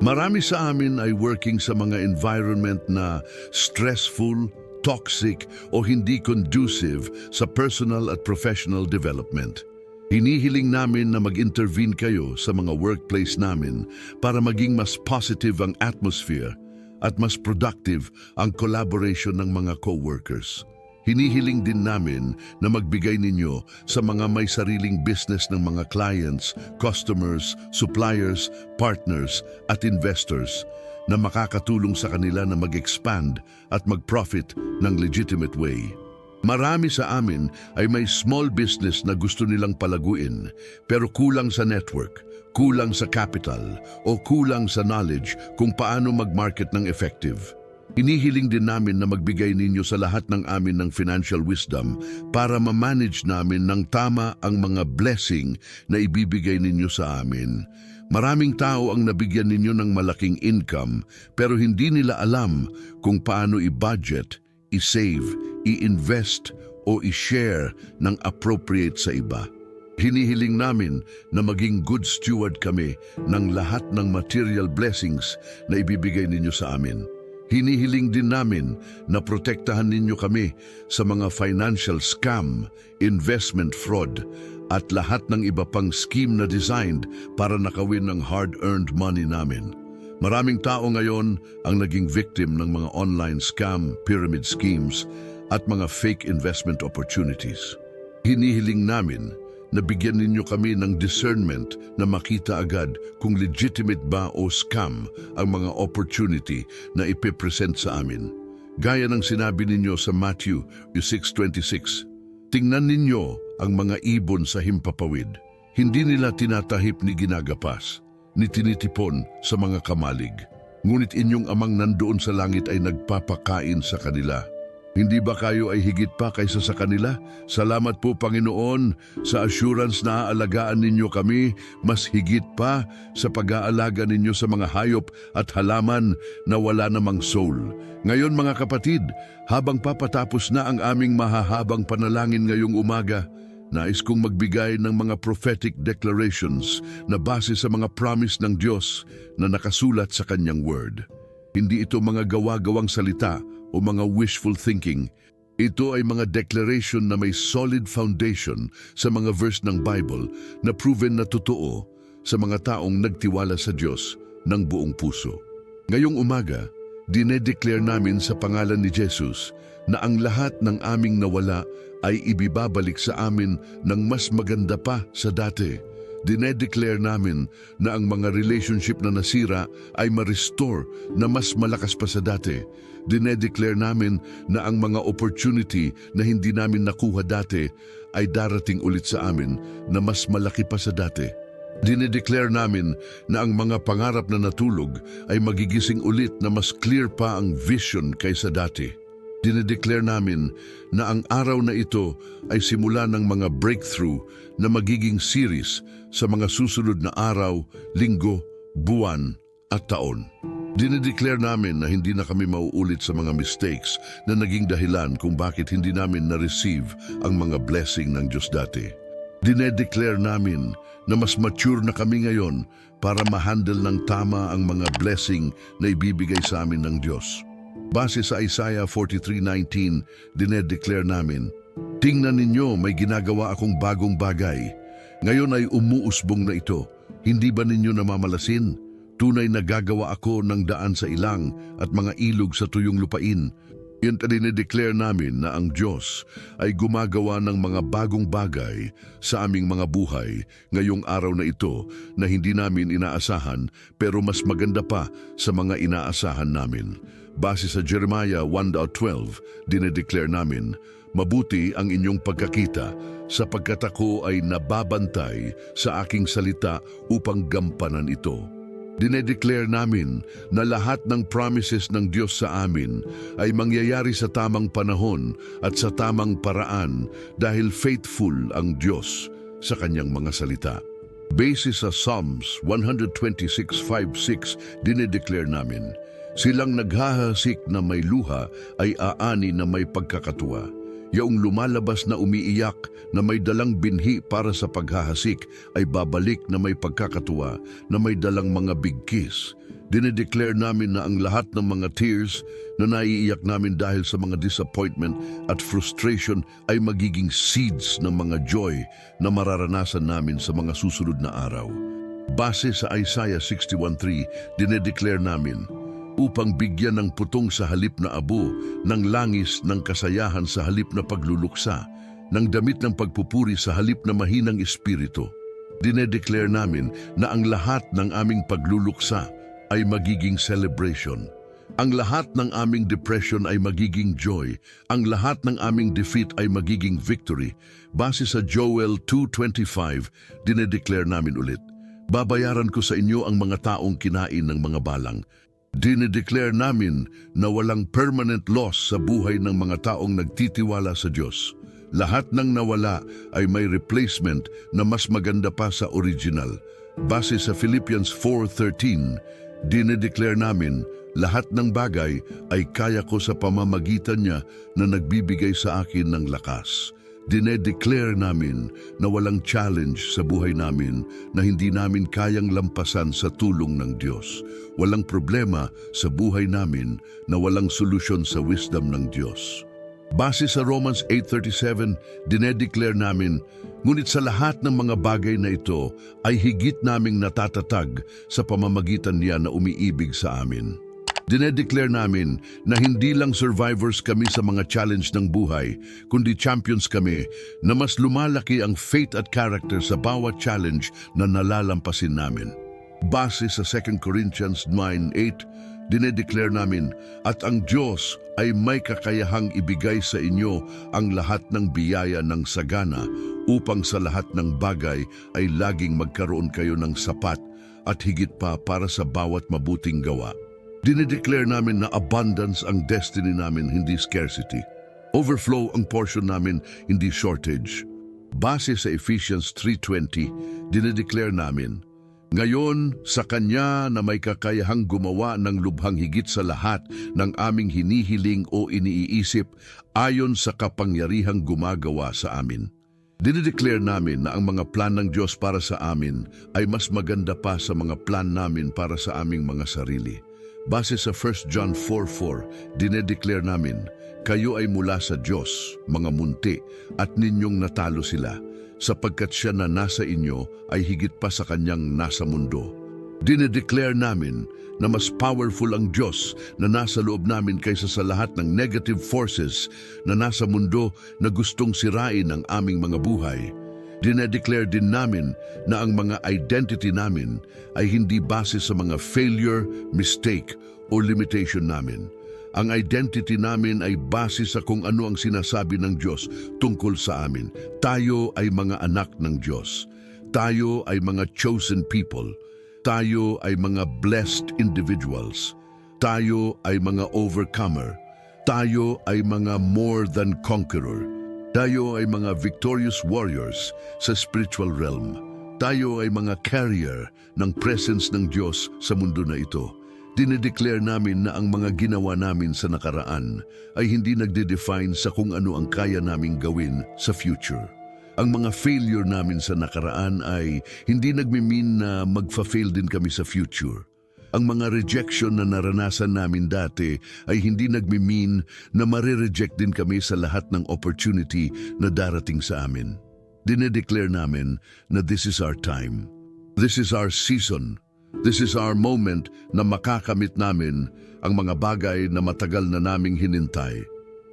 Marami sa amin ay working sa mga environment na stressful, toxic o hindi conducive sa personal at professional development. Hinihiling namin na mag-intervene kayo sa mga workplace namin para maging mas positive ang atmosphere at mas productive ang collaboration ng mga co-workers. Hinihiling din namin na magbigay ninyo sa mga may sariling business ng mga clients, customers, suppliers, partners at investors na makakatulong sa kanila na mag-expand at mag-profit ng legitimate way. Marami sa amin ay may small business na gusto nilang palaguin pero kulang sa network, kulang sa capital o kulang sa knowledge kung paano mag-market ng effective. Hinihiling din namin na magbigay ninyo sa lahat ng amin ng financial wisdom para ma-manage namin ng tama ang mga blessing na ibibigay ninyo sa amin. Maraming tao ang nabigyan ninyo ng malaking income pero hindi nila alam kung paano i-budget, i-save, i-invest o i-share ng appropriate sa iba. Hinihiling namin na maging good steward kami ng lahat ng material blessings na ibibigay ninyo sa amin. Hinihiling din namin na protektahan ninyo kami sa mga financial scam, investment fraud, at lahat ng iba pang scheme na designed para nakawin ng hard-earned money namin. Maraming tao ngayon ang naging victim ng mga online scam, pyramid schemes, at mga fake investment opportunities. Hinihiling namin na bigyan ninyo kami ng discernment na makita agad kung legitimate ba o scam ang mga opportunity na ipipresent sa amin. Gaya ng sinabi ninyo sa Matthew 6:26, tingnan ninyo ang mga ibon sa himpapawid. Hindi nila tinatahip ni ginagapas, ni tinitipon sa mga kamalig. Ngunit inyong amang nandoon sa langit ay nagpapakain sa kanila. Hindi ba kayo ay higit pa kaysa sa kanila? Salamat po Panginoon sa assurance na aalagaan ninyo kami mas higit pa sa pag-aalaga ninyo sa mga hayop at halaman na wala namang soul. Ngayon mga kapatid, habang papatapos na ang aming mahahabang panalangin ngayong umaga, nais kong magbigay ng mga prophetic declarations na base sa mga promise ng Diyos na nakasulat sa Kanyang Word. Hindi ito mga gawa-gawang salita o mga wishful thinking. Ito ay mga declaration na may solid foundation sa mga verse ng Bible na proven na totoo sa mga taong nagtiwala sa Diyos ng buong puso. Ngayong umaga, dinedeclare namin sa pangalan ni Jesus na ang lahat ng aming nawala ay ibibabalik sa amin ng mas maganda pa sa dati. Dinedeclare namin na ang mga relationship na nasira ay ma-restore na mas malakas pa sa dati. Dinedeclare namin na ang mga opportunity na hindi namin nakuha dati ay darating ulit sa amin na mas malaki pa sa dati. Dinedeclare namin na ang mga pangarap na natulog ay magigising ulit na mas clear pa ang vision kaysa dati. Dinedeclare namin na ang araw na ito ay simula ng mga breakthrough na magiging series sa mga susunod na araw, linggo, buwan at taon. Dinedeclare namin na hindi na kami mauulit sa mga mistakes na naging dahilan kung bakit hindi namin na-receive ang mga blessing ng Diyos dati. Dinedeclare namin na mas mature na kami ngayon para ma-handle ng tama ang mga blessing na ibibigay sa amin ng Diyos. Base sa Isaiah 43:19, dinedeclare namin, tingnan ninyo, may ginagawa akong bagong bagay. Ngayon ay umuusbong na ito. Hindi ba ninyo namamalasin? Tunay na gagawa ako ng daan sa ilang at mga ilog sa tuyong lupain. Yan dinedeclare namin na ang Diyos ay gumagawa ng mga bagong bagay sa aming mga buhay ngayong araw na ito na hindi namin inaasahan pero mas maganda pa sa mga inaasahan namin. Base sa Jeremiah 1:12, dinedeclare namin, mabuti ang inyong pagkakita sapagkat ako ay nababantay sa aking salita upang gampanan ito. Dinedeclare namin na lahat ng promises ng Diyos sa amin ay mangyayari sa tamang panahon at sa tamang paraan dahil faithful ang Diyos sa kanyang mga salita. Base sa Psalms 126:5-6, dinedeclare namin, silang naghahasik na may luha ay aani na may pagkakatuwa. Yaong lumalabas na umiiyak na may dalang binhi para sa paghahasik ay babalik na may pagkakatuwa na may dalang mga bigkis. Dinedeclare namin na ang lahat ng mga tears na naiiyak namin dahil sa mga disappointment at frustration ay magiging seeds ng mga joy na mararanasan namin sa mga susunod na araw. Base sa Isaiah 61:3, dinedeclare namin, upang bigyan ng putong sa halip na abo, ng langis ng kasayahan sa halip na pagluluksa, ng damit ng pagpupuri sa halip na mahinang espiritu. Dinedeclare namin na ang lahat ng aming pagluluksa, ay magiging celebration. Ang lahat ng aming depression ay magiging joy. Ang lahat ng aming defeat ay magiging victory. Base sa Joel 2:25, dinedeclare namin ulit. Babayaran ko sa inyo ang mga taong kinain ng mga balang. Dinedeclare namin na walang permanent loss sa buhay ng mga taong nagtitiwala sa Diyos. Lahat ng nawala ay may replacement na mas maganda pa sa original. Base sa Philippians 4:13, dinedeclare namin lahat ng bagay ay kaya ko sa pamamagitan niya na nagbibigay sa akin ng lakas. Dinedeclare namin na walang challenge sa buhay namin na hindi namin kayang lampasan sa tulong ng Diyos. Walang problema sa buhay namin na walang solusyon sa wisdom ng Diyos. Base sa Romans 8:37, dinedeclare namin, ngunit sa lahat ng mga bagay na ito ay higit naming natatatag sa pamamagitan niya na umiibig sa amin. Dinedeclare namin na hindi lang survivors kami sa mga challenge ng buhay, kundi champions kami na mas lumalaki ang faith at character sa bawat challenge na nalalampasin namin. Base sa 2 Corinthians 9:8, dinedeclare namin, at ang Diyos ay may kakayahang ibigay sa inyo ang lahat ng biyaya ng sagana upang sa lahat ng bagay ay laging magkaroon kayo ng sapat at higit pa para sa bawat mabuting gawa. Dinedeclare namin na abundance ang destiny namin, hindi scarcity. Overflow ang portion namin, hindi shortage. Base sa Ephesians 3:20, dinedeclare namin, ngayon, sa Kanya na may kakayahang gumawa ng lubhang higit sa lahat ng aming hinihiling o iniisip ayon sa kapangyarihang gumagawa sa amin. Dinedeclare namin na ang mga plan ng Diyos para sa amin ay mas maganda pa sa mga plan namin para sa aming mga sarili. Base sa 1 John 4:4, dinedeclare namin, kayo ay mula sa Diyos, mga munti, at ninyong natalo sila, sapagkat siya na nasa inyo ay higit pa sa kanyang nasa mundo. Dinedeclare namin na mas powerful ang Diyos na nasa loob namin kaysa sa lahat ng negative forces na nasa mundo na gustong sirain ang aming mga buhay. Dinedeclare din namin na ang mga identity namin ay hindi base sa mga failure, mistake, o limitation namin. Ang identity namin ay base sa kung ano ang sinasabi ng Diyos tungkol sa amin. Tayo ay mga anak ng Diyos. Tayo ay mga chosen people. Tayo ay mga blessed individuals. Tayo ay mga overcomer. Tayo ay mga more than conqueror. Tayo ay mga victorious warriors sa spiritual realm. Tayo ay mga carrier ng presence ng Diyos sa mundo na ito. Dinedeclare namin na ang mga ginawa namin sa nakaraan ay hindi nagde-define sa kung ano ang kaya naming gawin sa future. Ang mga failure namin sa nakaraan ay hindi nagmi-mean na magfa-fail din kami sa future. Ang mga rejection na naranasan namin dati ay hindi nagmi-mean na mare-reject din kami sa lahat ng opportunity na darating sa amin. Dinedeclare namin na this is our time. This is our season. This is our moment na makakamit namin ang mga bagay na matagal na naming hinintay.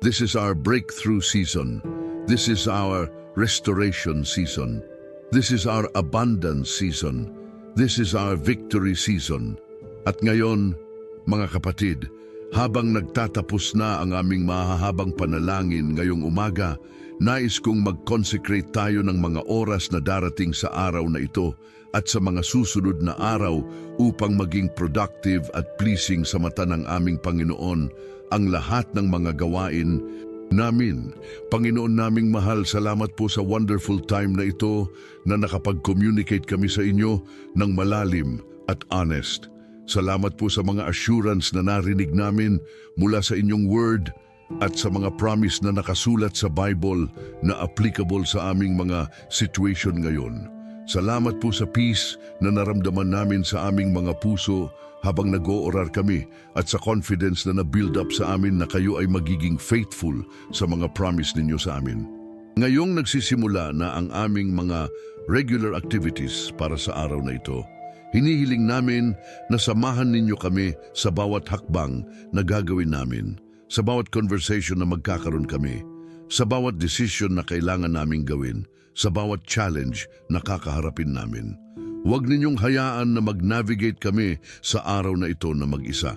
This is our breakthrough season. This is our restoration season. This is our abundance season. This is our victory season. At ngayon, mga kapatid, habang nagtatapos na ang aming mahahabang panalangin ngayong umaga, nais kong mag-consecrate tayo ng mga oras na darating sa araw na ito at sa mga susunod na araw upang maging productive at pleasing sa mata ng aming Panginoon ang lahat ng mga gawain namin. Panginoon naming mahal, salamat po sa wonderful time na ito na nakapag-communicate kami sa inyo ng malalim at honest. Salamat po sa mga assurance na narinig namin mula sa inyong word at sa mga promise na nakasulat sa Bible na applicable sa aming mga situation ngayon. Salamat po sa peace na naramdaman namin sa aming mga puso habang nag-oorar kami at sa confidence na na-build up sa amin na kayo ay magiging faithful sa mga promise ninyo sa amin. Ngayong nagsisimula na ang aming mga regular activities para sa araw na ito, hinihiling namin na samahan ninyo kami sa bawat hakbang na gagawin namin, sa bawat conversation na magkakaroon kami, sa bawat decision na kailangan naming gawin, sa bawat challenge na kakaharapin namin. Huwag ninyong hayaan na mag-navigate kami sa araw na ito na mag-isa.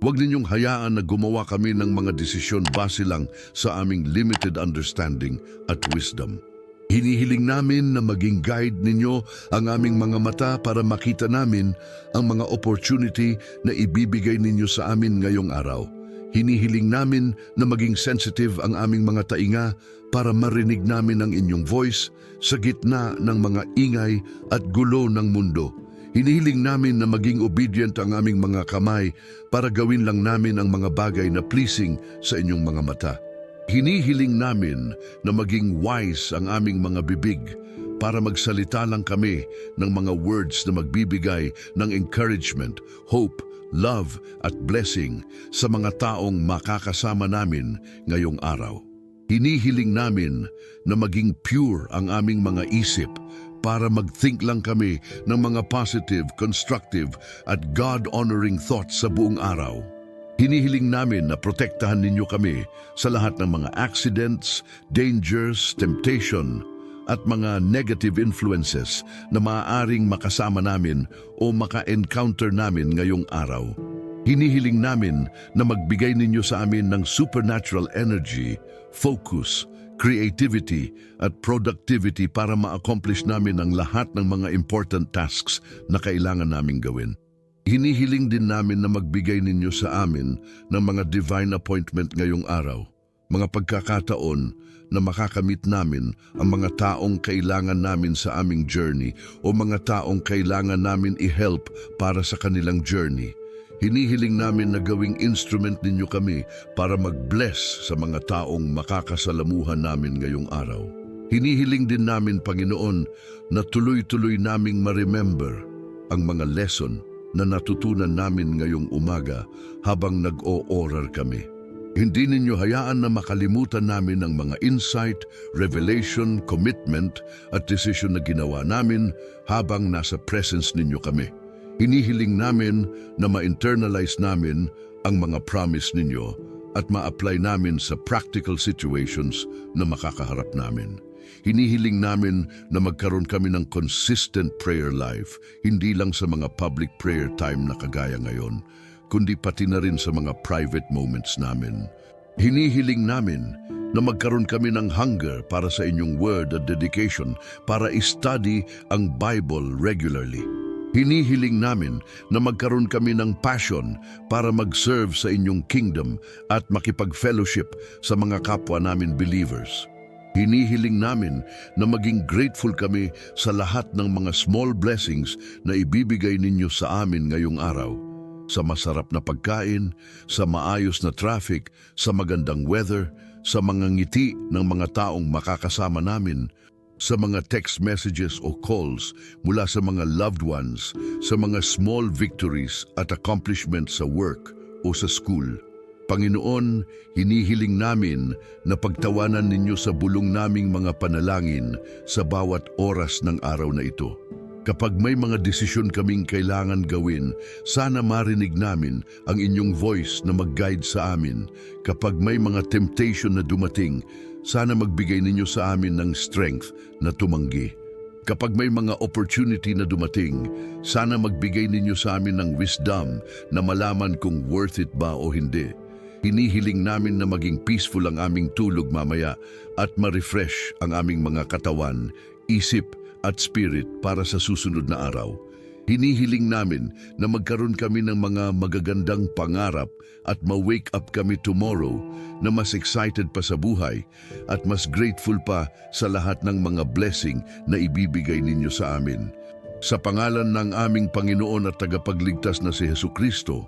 Huwag ninyong hayaan na gumawa kami ng mga desisyon base lang sa aming limited understanding at wisdom. Hinihiling namin na maging guide ninyo ang aming mga mata para makita namin ang mga opportunity na ibibigay ninyo sa amin ngayong araw. Hinihiling namin na maging sensitive ang aming mga tainga para marinig namin ang inyong voice sa gitna ng mga ingay at gulo ng mundo. Hinihiling namin na maging obedient ang aming mga kamay para gawin lang namin ang mga bagay na pleasing sa inyong mga mata. Hinihiling namin na maging wise ang aming mga bibig para magsalita lang kami ng mga words na magbibigay ng encouragement, hope, love at blessing sa mga taong makakasama namin ngayong araw. Hinihiling namin na maging pure ang aming mga isip para mag-think lang kami ng mga positive, constructive at God-honoring thoughts sa buong araw. Hinihiling namin na protektahan ninyo kami sa lahat ng mga accidents, dangers, temptation at mga negative influences na maaaring makasama namin o maka-encounter namin ngayong araw. Hinihiling namin na magbigay ninyo sa amin ng supernatural energy, focus, creativity at productivity para ma-accomplish namin ang lahat ng mga important tasks na kailangan naming gawin. Hinihiling din namin na magbigay ninyo sa amin ng mga divine appointment ngayong araw, mga pagkakataon na makakamit namin ang mga taong kailangan namin sa aming journey o mga taong kailangan namin i-help para sa kanilang journey. Hinihiling namin na gawing instrument ninyo kami para mag-bless sa mga taong makakasalamuhan namin ngayong araw. Hinihiling din namin, Panginoon, na tuloy-tuloy naming ma-remember ang mga lesson na natutunan namin ngayong umaga habang nag-o-orar kami. Hindi ninyo hayaan na makalimutan namin ang mga insight, revelation, commitment at decision na ginawa namin habang nasa presence ninyo kami. Hinihiling namin na ma-internalize namin ang mga promise ninyo at ma-apply namin sa practical situations na makakaharap namin. Hinihiling namin na magkaroon kami ng consistent prayer life, hindi lang sa mga public prayer time na kagaya ngayon, kundi pati na rin sa mga private moments namin. Hinihiling namin na magkaroon kami ng hunger para sa inyong word at dedication para i-study ang Bible regularly. Hinihiling namin na magkaroon kami ng passion para mag-serve sa inyong kingdom at makipag-fellowship sa mga kapwa namin believers. Hinihiling namin na maging grateful kami sa lahat ng mga small blessings na ibibigay ninyo sa amin ngayong araw. Sa masarap na pagkain, sa maayos na traffic, sa magandang weather, sa mga ngiti ng mga taong makakasama namin, sa mga text messages o calls mula sa mga loved ones, sa mga small victories at accomplishments sa work o sa school. Panginoon, hinihiling namin na pagtawanan ninyo sa bulong naming mga panalangin sa bawat oras ng araw na ito. Kapag may mga desisyon kaming kailangan gawin, sana marinig namin ang inyong voice na mag-guide sa amin. Kapag may mga temptation na dumating, sana magbigay ninyo sa amin ng strength na tumanggi. Kapag may mga opportunity na dumating, sana magbigay ninyo sa amin ng wisdom na malaman kung worth it ba o hindi. Hinihiling namin na maging peaceful ang aming tulog mamaya at ma-refresh ang aming mga katawan, isip at spirit para sa susunod na araw. Hinihiling namin na magkaroon kami ng mga magagandang pangarap at ma-wake up kami tomorrow na mas excited pa sa buhay at mas grateful pa sa lahat ng mga blessing na ibibigay ninyo sa amin. Sa pangalan ng aming Panginoon at tagapagligtas na si Jesucristo,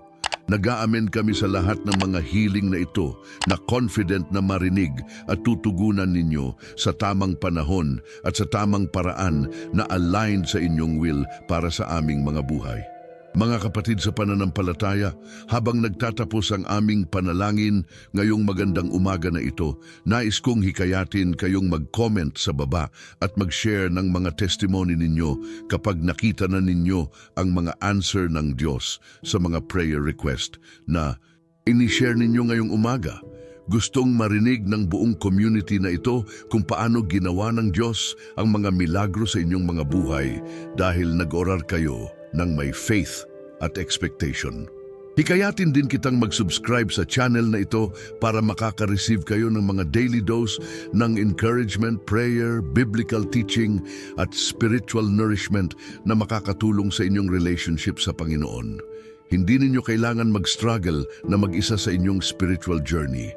nag-aamen kami sa lahat ng mga hiling na ito na confident na marinig at tutugunan ninyo sa tamang panahon at sa tamang paraan na aligned sa inyong will para sa aming mga buhay. Mga kapatid sa pananampalataya, habang nagtatapos ang aming panalangin ngayong magandang umaga na ito, nais kong hikayatin kayong mag-comment sa baba at mag-share ng mga testimony ninyo kapag nakita na ninyo ang mga answer ng Diyos sa mga prayer request na ini-share ninyo ngayong umaga. Gustong marinig ng buong community na ito kung paano ginawa ng Diyos ang mga milagro sa inyong mga buhay dahil nag-orar kayo ng may faith at expectation. Hikayatin din kitang mag-subscribe sa channel na ito para makaka-receive kayo ng mga daily dose ng encouragement, prayer, biblical teaching at spiritual nourishment na makakatulong sa inyong relationship sa Panginoon. Hindi ninyo kailangan mag-struggle na mag-isa sa inyong spiritual journey.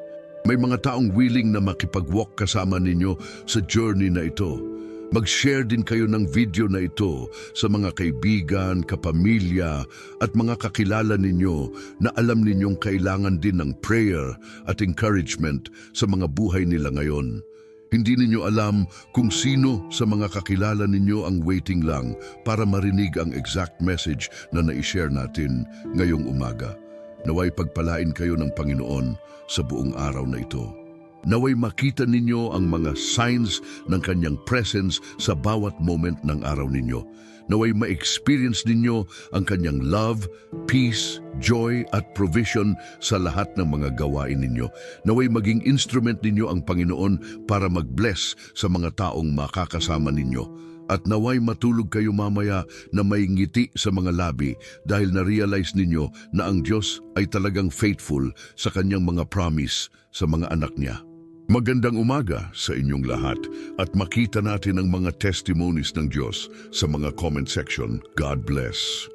May mga taong willing na makipag-walk kasama ninyo sa journey na ito. Mag-share din kayo ng video na ito sa mga kaibigan, kapamilya at mga kakilala ninyo na alam ninyong kailangan din ng prayer at encouragement sa mga buhay nila ngayon. Hindi ninyo alam kung sino sa mga kakilala ninyo ang waiting lang para marinig ang exact message na na-share natin ngayong umaga. Naway pagpalain kayo ng Panginoon sa buong araw na ito. Naway makita ninyo ang mga signs ng kanyang presence sa bawat moment ng araw ninyo. Naway ma-experience ninyo ang kanyang love, peace, joy at provision sa lahat ng mga gawain ninyo. Naway maging instrument ninyo ang Panginoon para mag-bless sa mga taong makakasama ninyo. At naway matulog kayo mamaya na may ngiti sa mga labi dahil na-realize ninyo na ang Diyos ay talagang faithful sa kanyang mga promise sa mga anak niya. Magandang umaga sa inyong lahat at makita natin ang mga testimonies ng Diyos sa mga comment section. God bless.